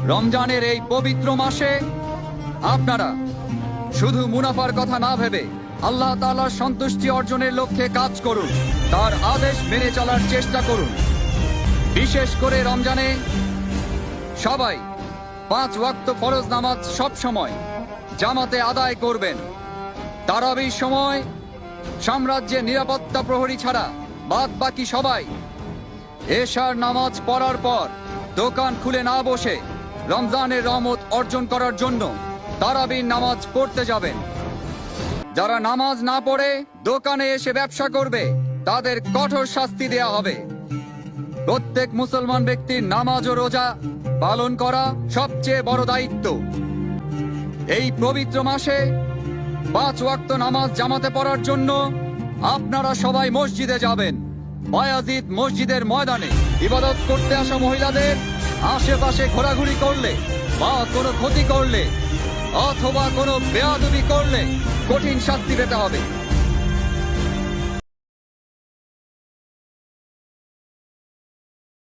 রমজানের এই পবিত্র মাসে আপনারা শুধু মুনাফার কথা না ভেবে আল্লাহ তাআলার সন্তুষ্টি অর্জনের লক্ষ্যে কাজ করুন, তার আদেশ মেনে চলার চেষ্টা করুন। বিশেষ করে রমজানে সবাই 5 ওয়াক্ত ফরজ নামাজ সব সময় জামাতে আদায় করবেন। তারাবির সময় সাম্রাজ্যের নিরাপত্তা প্রহরী ছাড়া বাদ বাকি সবাই এশার নামাজ পড়ার পর দোকান খুলে না বসে রমজানের রহমত অর্জন করার জন্য তারাবির নামাজ পড়তে যাবেন। যারা নামাজ না পড়ে দোকানে এসে ব্যবসা করবে তাদের কঠোর শাস্তি দেয়া হবে। প্রত্যেক মুসলমান ব্যক্তির নামাজ ও রোজা পালন করা সবচেয়ে বড় দায়িত্ব। এই পবিত্র মাসে 5 ওয়াক্ত নামাজ জামাতে পড়ার জন্য আপনারা সবাই মসজিদে যাবেন। বায়াজিদ মসজিদের ময়দানে ইবাদত করতে আসা মহিলাদের আশেপাশে ঘোরাঘুরি করলে বা কোনো ক্ষতি করলে অথবা কোনো বেয়াদবি করলে কঠিন শাস্তি পেতে হবে।